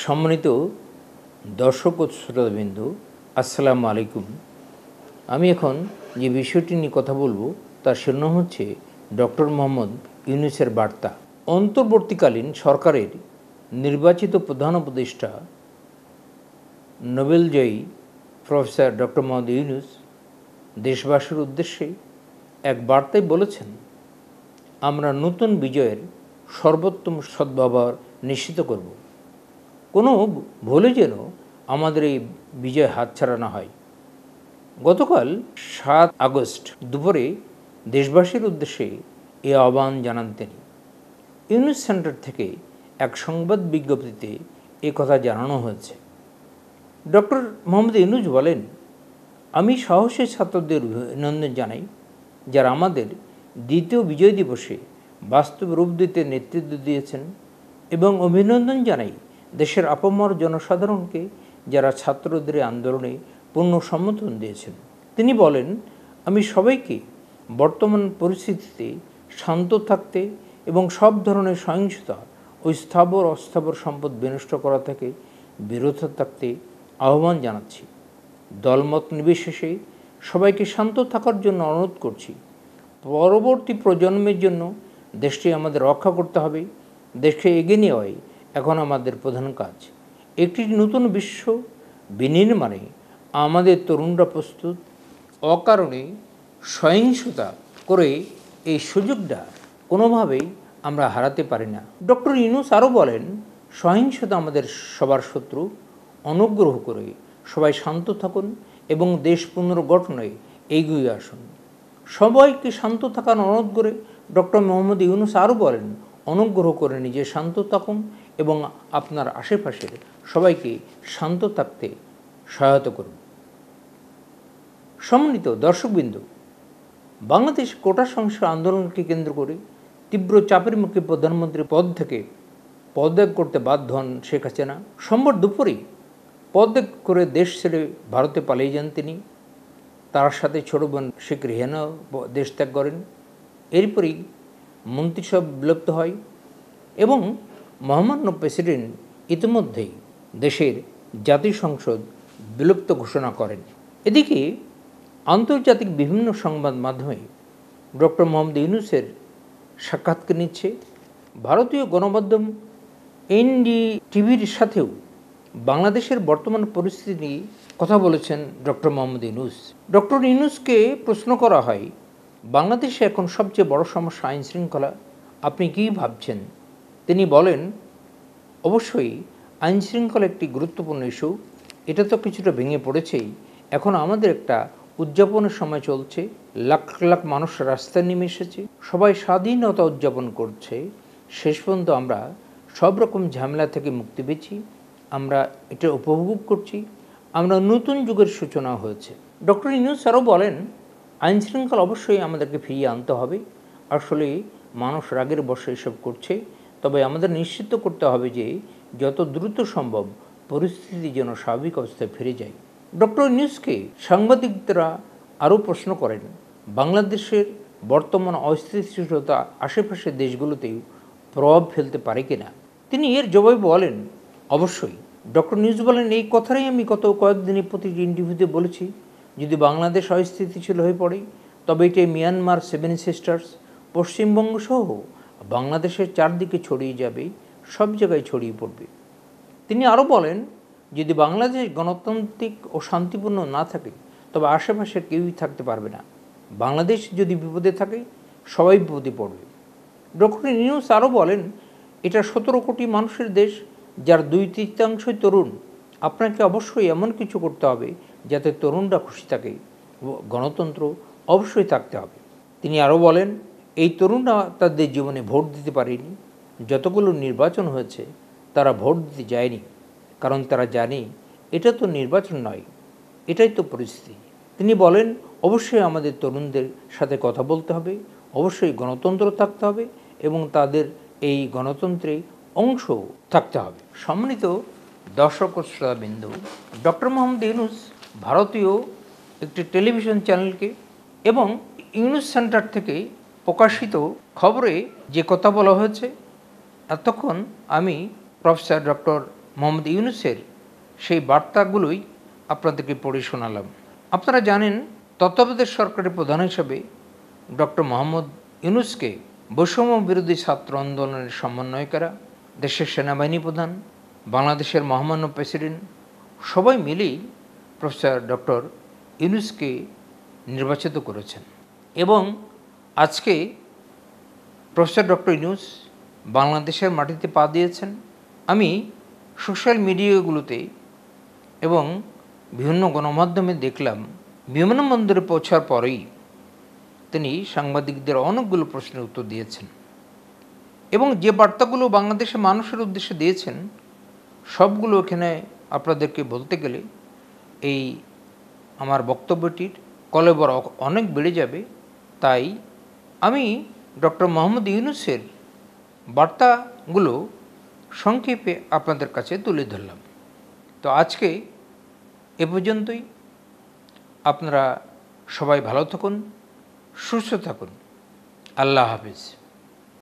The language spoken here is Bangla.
সম্মানিত দর্শক ও শ্রোতাবিন্দু, আসসালামু আলাইকুম। আমি এখন যে বিষয়টি নিয়ে কথা বলবো তার শিরোনাম হচ্ছে ডক্টর মোহাম্মদ ইউনূসের বার্তা। অন্তর্বর্তীকালীন সরকারের নির্বাচিত প্রধান উপদেষ্টা নোবেলজয়ী প্রফেসর ডক্টর মোহাম্মদ ইউনূস দেশবাসীর উদ্দেশ্যে এক বার্তায় বলেছেন, আমরা নতুন বিজয়ের সর্বোত্তম সদ্ব্যবহার নিশ্চিত করব। কোনো ভুলে যেন আমাদের এই বিজয় হাতছাড়া না হয়। গতকাল 7 আগস্ট দুপুরে দেশবাসীর উদ্দেশ্যে এই আহ্বান জানান তিনি। ইউনূস সেন্টার থেকে এক সংবাদ বিজ্ঞপ্তিতে এ কথা জানানো হয়েছে। ডক্টর মোহাম্মদ ইউনূস বলেন, আমি সাহসী ছাত্রদের অভিনন্দন জানাই যারা আমাদের দ্বিতীয় বিজয় দিবসে বাস্তব রূপ দিতে নেতৃত্ব দিয়েছেন, এবং অভিনন্দন জানাই দেশের আপামর জনসাধারণকে যারা ছাত্রদের আন্দোলনে পূর্ণ সমর্থন দিয়েছেন। তিনি বলেন, আমি সবাইকে বর্তমান পরিস্থিতিতে শান্ত থাকতে এবং সব ধরনের সহিংসতা ও স্থাবর অস্থাবর সম্পদ বিনষ্ট করা থেকে বিরত থাকতে আহ্বান জানাচ্ছি। দলমত নির্বিশেষে সবাইকে শান্ত থাকার জন্য অনুরোধ করছি। পরবর্তী প্রজন্মের জন্য দেশটি আমাদের রক্ষা করতে হবে। দেশকে এগিয়ে নেওয়াই এখন আমাদের প্রধান কাজ। একটি নতুন বিশ্ব বিনির্মাণে আমাদের তরুণরা প্রস্তুত। অকারণে সহিংসতা করে এই সুযোগটা কোনোভাবেই আমরা হারাতে পারি না। ডক্টর ইউনূস আরও বলেন, সহিংসতা আমাদের সবার শত্রু। অনুগ্রহ করে সবাই শান্ত থাকুন এবং দেশ পুনর্গঠনে এগিয়ে আসুন। সবাইকে শান্ত থাকার অনুরোধ করে ডক্টর মোহাম্মদ ইউনূস আরও বলেন, অনুগ্রহ করে নিজে শান্ত থাকুন এবং আপনার আশেপাশের সবাইকে শান্ত থাকতে সহায়তা করুন। সম্মানিত দর্শকবৃন্দ, বাংলাদেশ কোটা সংস্কার আন্দোলনকে কেন্দ্র করে তীব্র চাপের মুখে প্রধানমন্ত্রীর পদ থেকে পদত্যাগ করতে বাধ্য হন শেখ হাসিনা। সোমবার দুপুরে পদত্যাগ করে দেশ ছেড়ে ভারতে পালিয়ে যান তিনি। তার সাথে ছোট বোন শেখ রেহানাও দেশ ত্যাগ করেন। এরপরই মন্ত্রিসভা বিলুপ্ত হয় এবং মহামান্য প্রেসিডেন্ট ইতিমধ্যেই দেশের জাতীয় সংসদ বিলুপ্ত ঘোষণা করেন। এদিকে আন্তর্জাতিক বিভিন্ন সংবাদ মাধ্যমে ডক্টর মোহাম্মদ ইউনূসের সাক্ষাৎকার নিচ্ছে। ভারতীয় গণমাধ্যম এনডিটিভির সাথেও বাংলাদেশের বর্তমান পরিস্থিতি নিয়ে কথা বলেছেন ডক্টর মোহাম্মদ ইউনূস। ডক্টর ইউনূসকে প্রশ্ন করা হয়, বাংলাদেশে এখন সবচেয়ে বড় সমস্যা আইন শৃঙ্খলা, আপনি কী ভাবছেন? তিনি বলেন, অবশ্যই আইন শৃঙ্খলা একটি গুরুত্বপূর্ণ ইস্যু। এটা তো কিছুটা ভেঙে পড়েছেই। এখন আমাদের একটা উদযাপনের সময় চলছে। লাখ লাখ মানুষ রাস্তায় নেমে এসেছে, সবাই স্বাধীনতা উদযাপন করছে। শেষ পর্যন্ত আমরা সব রকম ঝামেলা থেকে মুক্তি পেয়েছি, আমরা এটা উপভোগ করছি। আমরা নতুন যুগের সূচনা হয়েছে। ডক্টর ইউনূস আরও বলেন, আইন শৃঙ্খলা অবশ্যই আমাদেরকে ফিরিয়ে আনতে হবে। আসলে মানুষ রাগের বশে এসব করছে, তবে আমাদের নিশ্চিত করতে হবে যে যত দ্রুত সম্ভব পরিস্থিতি যেন স্বাভাবিক অবস্থায় ফিরে যায়। ডক্টর ইউনূসকে সাংবাদিকরা আরও প্রশ্ন করেন, বাংলাদেশের বর্তমান অস্থিতিশীলতা আশেপাশের দেশগুলোতেও প্রভাব ফেলতে পারে কিনা। তিনি এর জবাবে বলেন, অবশ্যই। ডক্টর ইউনূস বলেন, এই কথাটাই আমি গত কয়েকদিনের প্রতিটি ইন্টারভিউতে বলেছি। যদি বাংলাদেশ অস্থিতিশীল হয়ে পড়ে তবে এটি মিয়ানমার, 7 সিস্টার্স, পশ্চিমবঙ্গ সহ বাংলাদেশের চারদিকে ছড়িয়ে যাবে, সব জায়গায় ছড়িয়ে পড়বে। তিনি আরও বলেন, যদি বাংলাদেশ গণতান্ত্রিক ও শান্তিপূর্ণ না থাকে তবে আশেপাশের কেউই থাকতে পারবে না। বাংলাদেশ যদি বিপদে থাকে সবাই বিপদে পড়বে। ডক্টর ইউনূস আরও বলেন, এটা 17 কোটি মানুষের দেশ, যার 2/3 তরুণ। আপনাকে অবশ্যই এমন কিছু করতে হবে যাতে তরুণরা খুশি থাকে। গণতন্ত্র অবশ্যই থাকতে হবে। তিনি আরও বলেন, এই তরুণরা তাদের জীবনে ভোট দিতে পারেনি। যতগুলো নির্বাচন হয়েছে তারা ভোট দিতে যায়নি, কারণ তারা জানে এটা তো নির্বাচন নয়, এটাই তো পরিস্থিতি। তিনি বলেন, অবশ্যই আমাদের তরুণদের সাথে কথা বলতে হবে, অবশ্যই গণতন্ত্র থাকতে হবে এবং তাদের এই গণতন্ত্রে অংশ থাকতে হবে। সম্মানিত দর্শক ও শ্রোতাবিন্দু, ডক্টর মোহাম্মদ ইউনূস ভারতীয় একটি টেলিভিশন চ্যানেলকে এবং ইউনূস সেন্টার থেকে প্রকাশিত খবরে যে কথা বলা হয়েছে, এতক্ষণ আমি প্রফেসর ডক্টর মোহাম্মদ ইউনূসের সেই বার্তাগুলোই আপনাদেরকে পড়ে শোনালাম। আপনারা জানেন, তত্ত্বাবধায়ক সরকারের প্রধান হিসেবে ডক্টর মোহাম্মদ ইউনূসকে বৈষম্য বিরোধী ছাত্র আন্দোলনের সমন্বয়কারী, দেশের সেনাবাহিনী প্রধান, বাংলাদেশের মহামান্য প্রেসিডেন্ট সবাই মিলেই প্রফেসর ডক্টর ইউনূসকে নির্বাচিত করেছেন। এবং আজকে প্রফেসর ডক্টর ইউনূস বাংলাদেশের মাটিতে পা দিয়েছেন। আমি সোশ্যাল মিডিয়াগুলোতে এবং বিভিন্ন গণমাধ্যমে দেখলাম, বিমানবন্দরে পৌঁছার পরেই তিনি সাংবাদিকদের অনেকগুলো প্রশ্নের উত্তর দিয়েছেন এবং যে বার্তাগুলো বাংলাদেশের মানুষের উদ্দেশ্যে দিয়েছেন সবগুলো এখানে আপনাদেরকে বলতে গেলে এই আমার বক্তব্যটির কলেবর অনেক বেড়ে যাবে। তাই আমি ডক্টর মোহাম্মদ ইউনূসের বার্তাগুলো সংক্ষেপে আপনাদের কাছে তুলে ধরলাম। তো আজকে এ পর্যন্তই। আপনারা সবাই ভালো থাকুন, সুস্থ থাকুন। আল্লাহ হাফেজ।